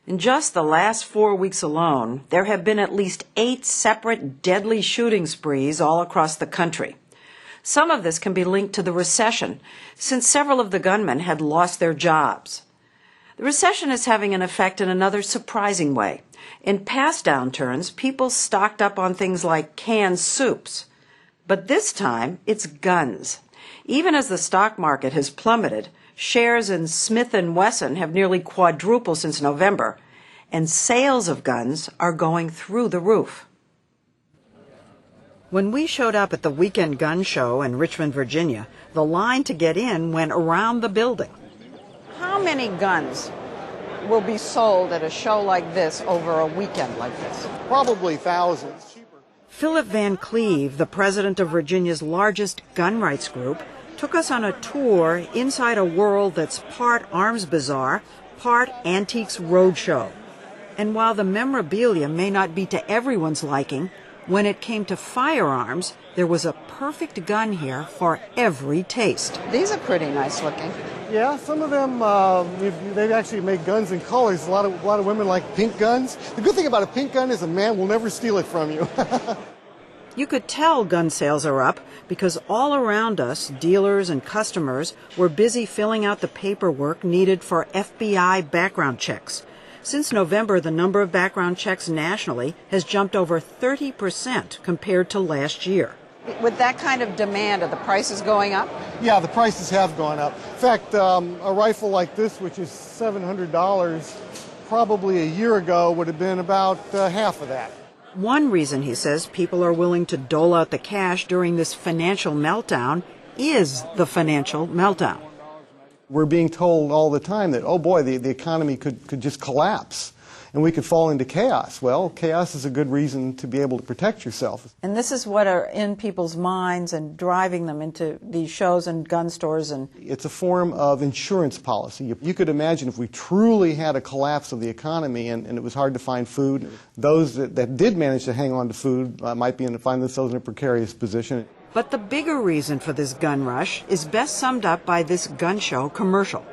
In just the last 4 weeks alone, there have been at least 8 separate deadly shooting sprees all across the country. Some of this can be linked to the recession, since several of the gunmen had lost their jobs. The recession is having an effect in another surprising way. In past downturns, people stocked up on things like canned soups. But this time, it's guns. Even as the stock market has plummeted, shares in Smith & Wesson have nearly quadrupled since November, and sales of guns are going through the roof. When we showed up at the weekend gun show in Richmond, Virginia, the line to get in went around the building. How many guns will be sold at a show like this over a weekend like this? Probably thousands. Philip Van Cleve, the president of Virginia's largest gun rights group, took us on a tour inside a world that's part arms bazaar, part antiques roadshow. And while the memorabilia may not be to everyone's liking, when it came to firearms, there was a perfect gun here for every taste. These are pretty nice looking. Yeah, some of them, they've actually made guns in colors. A lot of women like pink guns. The good thing about a pink gun is a man will never steal it from you. You could tell gun sales are up because all around us, dealers and customers were busy filling out the paperwork needed for FBI background checks. Since November, the number of background checks nationally has jumped over 30% compared to last year. With that kind of demand, are the prices going up? Yeah, the prices have gone up. In fact, a rifle like this, which is $700, probably a year ago would have been about half of that. One reason, he says, people are willing to dole out the cash during this financial meltdown is the financial meltdown. We're being told all the time that, oh boy, the economy could just collapse and we could fall into chaos. Well, chaos is a good reason to be able to protect yourself. And this is what are in people's minds and driving them into these shows and gun stores. And it's a form of insurance policy. You could imagine if we truly had a collapse of the economy and it was hard to find food, those that did manage to hang on to food might find themselves in a precarious position. But the bigger reason for this gun rush is best summed up by this gun show commercial.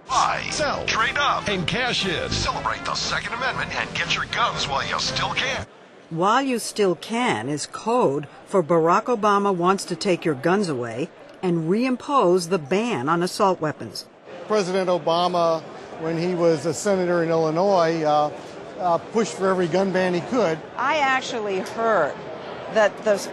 Buy, sell, trade up, and cash in. Celebrate the Second Amendment and get your guns while you still can. While you still can is code for Barack Obama wants to take your guns away and reimpose the ban on assault weapons. President Obama, when he was a senator in Illinois, pushed for every gun ban he could. I actually heard that the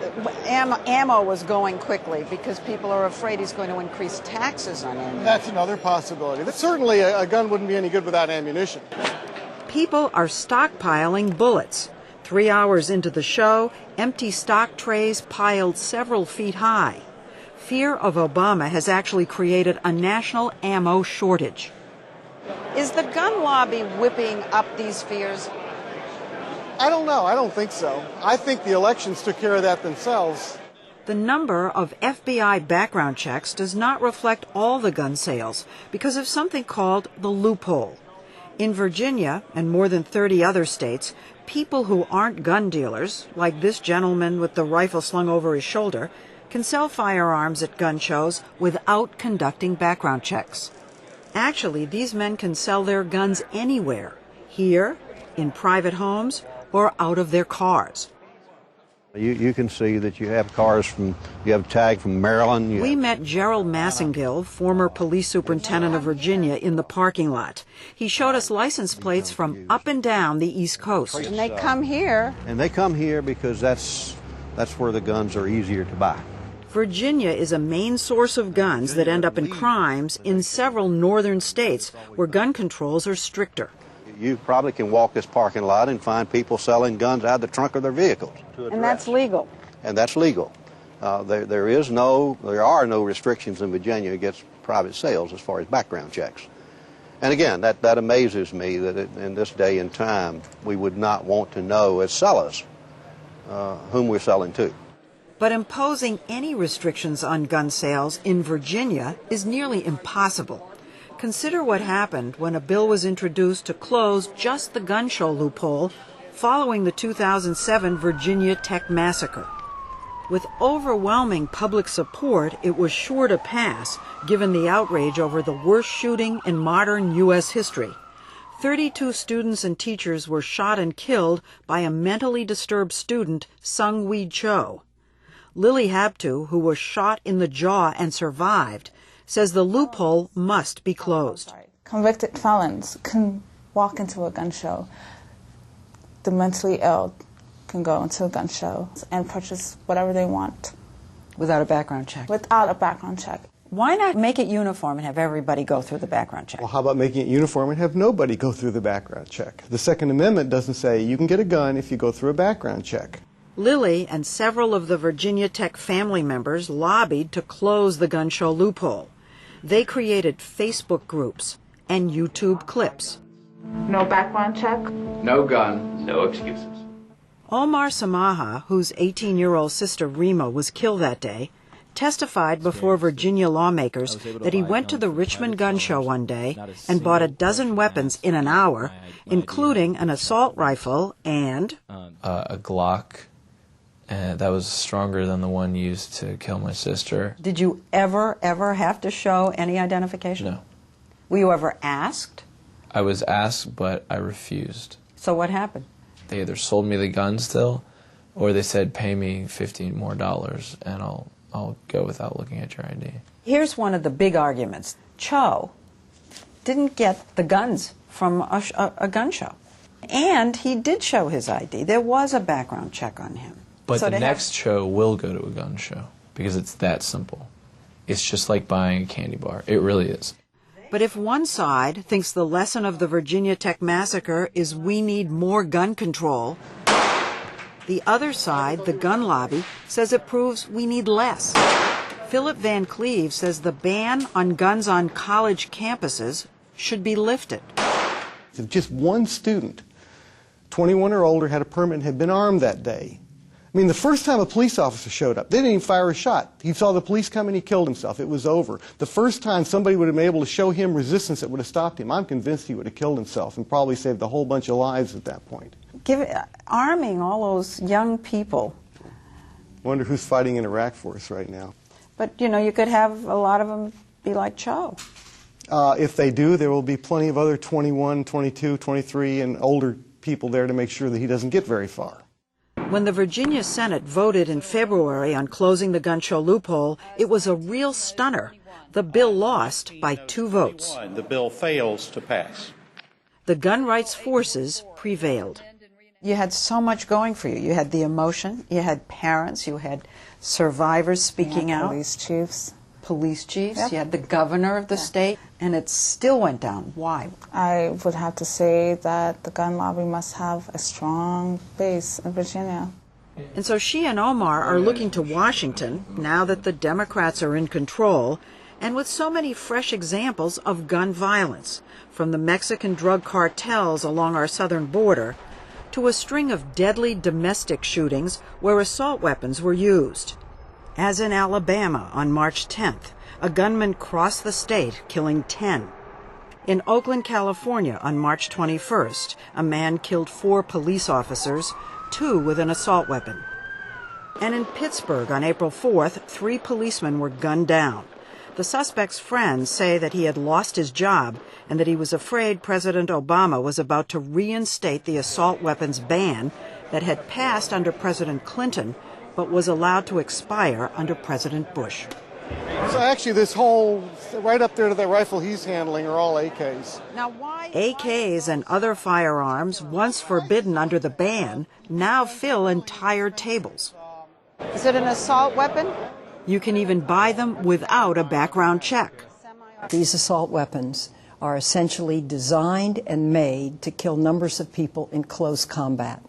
ammo was going quickly because people are afraid he's going to increase taxes on ammunition. That's another possibility. Certainly a gun wouldn't be any good without ammunition. People are stockpiling bullets. 3 hours into the show, empty stock trays piled several feet high. Fear of Obama has actually created a national ammo shortage. Is the gun lobby whipping up these fears? I don't know. I don't think so. I think the elections took care of that themselves. The number of FBI background checks does not reflect all the gun sales because of something called the loophole. In Virginia and more than 30 other states, people who aren't gun dealers, like this gentleman with the rifle slung over his shoulder, can sell firearms at gun shows without conducting background checks. Actually, these men can sell their guns anywhere, here, in private homes, or out of their cars. You can see that you have cars you have a tag from Maryland. We met Gerald Massengill, former police superintendent of Virginia, in the parking lot. He showed us license plates from up and down the East Coast. And they come here. And they come here because that's where the guns are easier to buy. Virginia is a main source of guns that end up in crimes in several northern states where gun controls are stricter. You probably can walk this parking lot and find people selling guns out of the trunk of their vehicles. And that's legal. And that's legal. There are no restrictions in Virginia against private sales as far as background checks. And again, that amazes me that in this day and time we would not want to know as sellers whom we're selling to. But imposing any restrictions on gun sales in Virginia is nearly impossible. Consider what happened when a bill was introduced to close just the gun show loophole following the 2007 Virginia Tech massacre. With overwhelming public support, it was sure to pass, given the outrage over the worst shooting in modern U.S. history. 32 students and teachers were shot and killed by a mentally disturbed student, Sung-Wee Cho. Lily Habtu, who was shot in the jaw and survived, says the loophole must be closed. Convicted felons can walk into a gun show. The mentally ill can go into a gun show and purchase whatever they want. Without a background check? Without a background check. Why not make it uniform and have everybody go through the background check? Well, how about making it uniform and have nobody go through the background check? The Second Amendment doesn't say you can get a gun if you go through a background check. Lily and several of the Virginia Tech family members lobbied to close the gun show loophole. They created Facebook groups and YouTube clips. No background check. No gun, no excuses. Omar Samaha, whose 18-year-old sister Rima was killed that day, testified before Virginia lawmakers that he went to the Richmond gun show one day and bought a dozen weapons in an hour, including an assault rifle and a Glock that was stronger than the one used to kill my sister. Did you ever have to show any identification? No. Were you ever asked? I was asked, but I refused. So what happened? They either sold me the gun still, or they said, pay me $15 more and I'll go without looking at your ID. Here's one of the big arguments. Cho didn't get the guns from a gun show. And he did show his ID. There was a background check on him. But so the next show will go to a gun show, because it's that simple. It's just like buying a candy bar. It really is. But if one side thinks the lesson of the Virginia Tech massacre is we need more gun control, the other side, the gun lobby, says it proves we need less. Philip Van Cleve says the ban on guns on college campuses should be lifted. If just one student, 21 or older, had a permit and had been armed that day, I mean, the first time a police officer showed up, they didn't even fire a shot. He saw the police come and he killed himself. It was over. The first time somebody would have been able to show him resistance that would have stopped him, I'm convinced he would have killed himself and probably saved a whole bunch of lives at that point. Arming all those young people. Wonder who's fighting in Iraq for us right now. But, you know, you could have a lot of them be like Cho. If they do, there will be plenty of other 21, 22, 23, and older people there to make sure that he doesn't get very far. When the Virginia Senate voted in February on closing the gun show loophole, it was a real stunner. The bill lost by 2 votes. The bill fails to pass. The gun rights forces prevailed. You had so much going for you. You had the emotion, you had parents, you had survivors speaking out. Police chiefs. Police chiefs, Yep. you had the governor of the state, and it still went down. Why? I would have to say that the gun lobby must have a strong base in Virginia. And so she and Omar are looking to Washington, now that the Democrats are in control, and with so many fresh examples of gun violence, from the Mexican drug cartels along our southern border to a string of deadly domestic shootings where assault weapons were used. As in Alabama on March 10th, a gunman crossed the state, killing 10. In Oakland, California on March 21st, a man killed 4 police officers, 2 with an assault weapon. And in Pittsburgh on April 4th, 3 policemen were gunned down. The suspect's friends say that he had lost his job and that he was afraid President Obama was about to reinstate the assault weapons ban that had passed under President Clinton but was allowed to expire under President Bush. So actually this whole, right up there to that rifle he's handling are all AKs. Now why AKs and other firearms, once forbidden under the ban, now fill entire tables. Is it an assault weapon? You can even buy them without a background check. These assault weapons are essentially designed and made to kill numbers of people in close combat.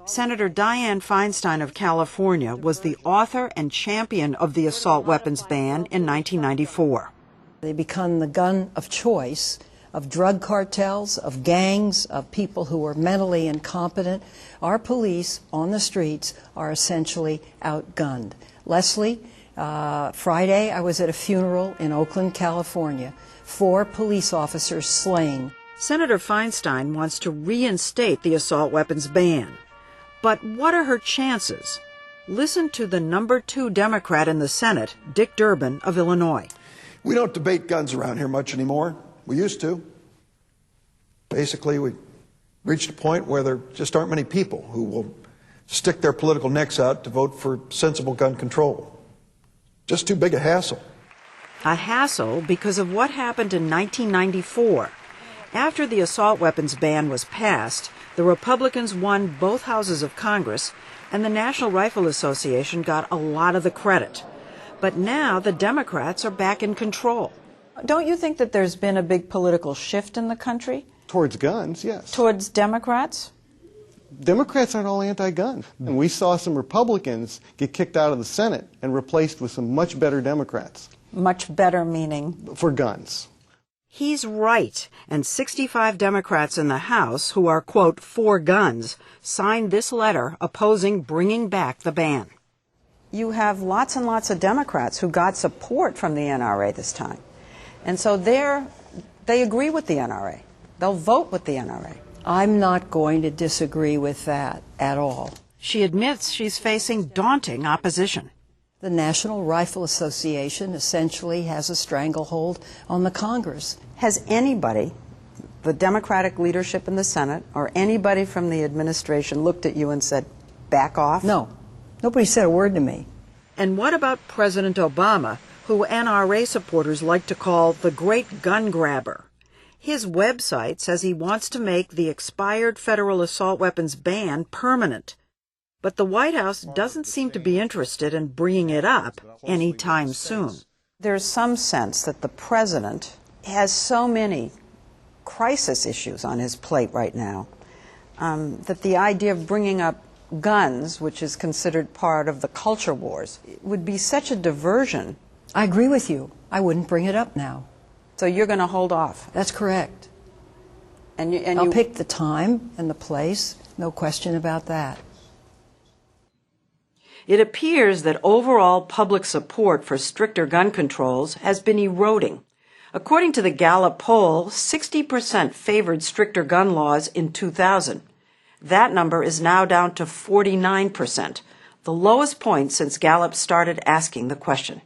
Senator Dianne Feinstein of California was the author and champion of the assault weapons ban in 1994. They become the gun of choice of drug cartels, of gangs, of people who are mentally incompetent. Our police on the streets are essentially outgunned. Lesley, Friday I was at a funeral in Oakland, California. 4 police officers slain. Senator Feinstein wants to reinstate the assault weapons ban. But what are her chances? Listen to the number 2 Democrat in the Senate, Dick Durbin of Illinois. We don't debate guns around here much anymore. We used to. Basically, we reached a point where there just aren't many people who will stick their political necks out to vote for sensible gun control. Just too big a hassle. A hassle because of what happened in 1994. After the assault weapons ban was passed, the Republicans won both houses of Congress, and the National Rifle Association got a lot of the credit. But now the Democrats are back in control. Don't you think that there's been a big political shift in the country? Towards guns, yes. Towards Democrats? Democrats aren't all anti-gun. And we saw some Republicans get kicked out of the Senate and replaced with some much better Democrats. Much better meaning? For guns. He's right, and 65 Democrats in the House who are, quote, for guns, signed this letter opposing bringing back the ban. You have lots and lots of Democrats who got support from the NRA this time. And so they agree with the NRA. They'll vote with the NRA. I'm not going to disagree with that at all. She admits she's facing daunting opposition. The National Rifle Association essentially has a stranglehold on the Congress. Has anybody, the Democratic leadership in the Senate, or anybody from the administration looked at you and said, back off? No. Nobody said a word to me. And what about President Obama, who NRA supporters like to call the great gun grabber? His website says he wants to make the expired federal assault weapons ban permanent. But the White House doesn't seem to be interested in bringing it up anytime soon. There's some sense that the president has so many crisis issues on his plate right now that the idea of bringing up guns, which is considered part of the culture wars, would be such a diversion. I agree with you. I wouldn't bring it up now. So you're going to hold off? That's correct. And I'll pick the time and the place, no question about that. It appears that overall public support for stricter gun controls has been eroding. According to the Gallup poll, 60% favored stricter gun laws in 2000. That number is now down to 49%, the lowest point since Gallup started asking the question.